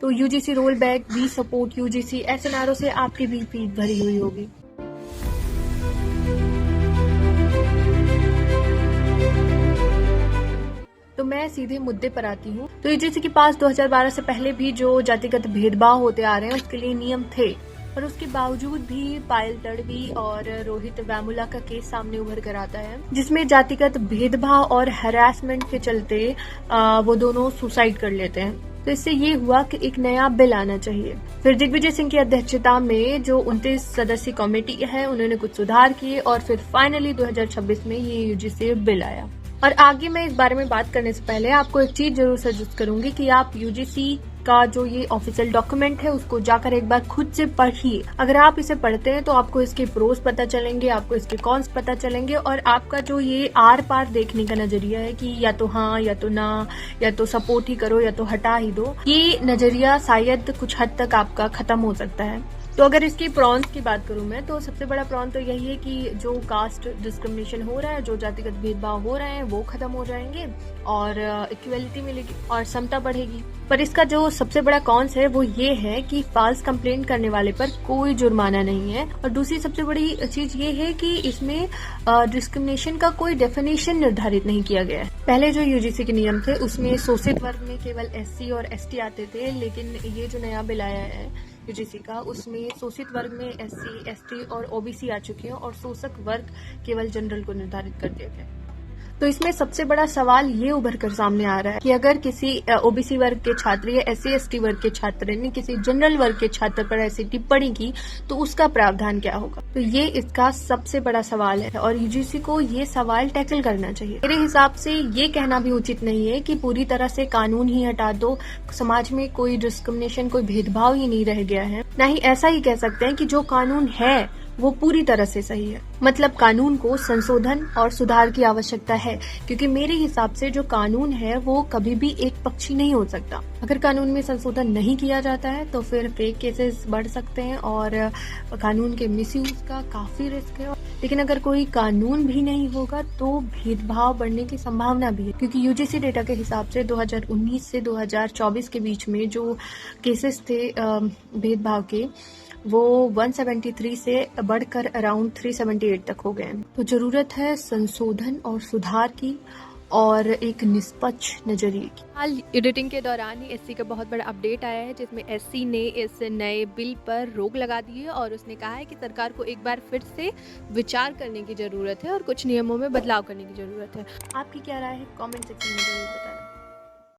तो UGC roll back, we support UGC, ऐसे नारों से आपकी भी फीड भरी हुई होगी। तो मैं सीधे मुद्दे पर आती हूँ। तो यूजीसी के पास 2012 से पहले भी जो जातिगत भेदभाव होते आ रहे हैं उसके लिए नियम थे, पर उसके बावजूद भी पायल तड़वी और रोहित वेमुला का केस सामने उभर कर आता है, जिसमें जातिगत भेदभाव और हैरासमेंट के चलते वो दोनों सुसाइड कर लेते हैं। तो इससे ये हुआ कि एक नया बिल आना चाहिए। फिर दिग्विजय सिंह की अध्यक्षता में जो 29 सदस्यीय कमेटी है उन्होंने कुछ सुधार किए और फिर फाइनली 2026 में ये यूजीसी बिल आया। और आगे मैं इस बारे में बात करने से पहले आपको एक चीज जरूर सजेस्ट करूंगी कि आप यूजीसी का जो ये ऑफिशियल डॉक्यूमेंट है उसको जाकर एक बार खुद से पढ़िए। अगर आप इसे पढ़ते हैं तो आपको इसके प्रोस पता चलेंगे, आपको इसके कॉन्स पता चलेंगे और आपका जो ये आर पार देखने का नजरिया है कि या तो हाँ या तो ना, या तो सपोर्ट ही करो या तो हटा ही दो, ये नजरिया शायद कुछ हद तक आपका खत्म हो सकता है। तो अगर इसकी प्रॉन्स की बात करूं मैं, तो सबसे बड़ा प्रॉन तो यही है कि जो कास्ट डिस्क्रिमिनेशन हो रहा है, जो जातिगत भेदभाव हो रहे हैं वो खत्म हो जाएंगे और इक्वलिटी मिलेगी और समता बढ़ेगी। पर इसका जो सबसे बड़ा कॉन्स है वो ये है कि फॉल्स कंप्लेंट करने वाले पर कोई जुर्माना नहीं है। और दूसरी सबसे बड़ी चीज ये है कि इसमें डिस्क्रिमिनेशन का कोई डेफिनेशन निर्धारित नहीं किया गया है। पहले जो यूजीसी के नियम थे उसमें शोषित वर्ग में केवल एससी और एसटी आते थे, लेकिन ये जो नया बिल आया है यूजीसी का उसमें शोषित वर्ग में एससी, एसटी और ओबीसी आ चुके हैं और शोषक वर्ग केवल जनरल को निर्धारित कर दिया गया। तो इसमें सबसे बड़ा सवाल ये उभर कर सामने आ रहा है कि अगर किसी ओबीसी वर्ग के छात्र या एससी एसटी वर्ग के छात्र ने किसी जनरल वर्ग के छात्र पर ऐसी टिप्पणी की तो उसका प्रावधान क्या होगा। तो ये इसका सबसे बड़ा सवाल है और यूजीसी को ये सवाल टैकल करना चाहिए। मेरे हिसाब से ये कहना भी उचित नहीं है कि पूरी तरह से कानून ही हटा दो, समाज में कोई डिस्क्रिमिनेशन, कोई भेदभाव ही नहीं रह गया है। ना ही ऐसा ही कह सकते हैं कि जो कानून है वो पूरी तरह से सही है। मतलब कानून को संशोधन और सुधार की आवश्यकता है, क्योंकि मेरे हिसाब से जो कानून है वो कभी भी एक पक्षी नहीं हो सकता। अगर कानून में संशोधन नहीं किया जाता है तो फिर फेक केसेस बढ़ सकते हैं और कानून के मिसयूज का काफी रिस्क है। लेकिन अगर कोई कानून भी नहीं होगा तो भेदभाव बढ़ने की संभावना भी है, क्योंकि यूजीसी डेटा के हिसाब से 2019 से 2024 के बीच में जो केसेस थे भेदभाव के वो 173 से बढ़कर अराउंड 378 तक हो गए। तो जरूरत है संशोधन और सुधार की और एक निष्पक्ष नजरिए की। हाल एडिटिंग के दौरान ही एससी का बहुत बड़ा अपडेट आया है, जिसमें एससी ने इस नए बिल पर रोक लगा दी है और उसने कहा है कि सरकार को एक बार फिर से विचार करने की जरूरत है और कुछ नियमों में बदलाव करने की जरूरत है। आपकी क्या राय है कमेंट सेक्शन में जरूर बताएं।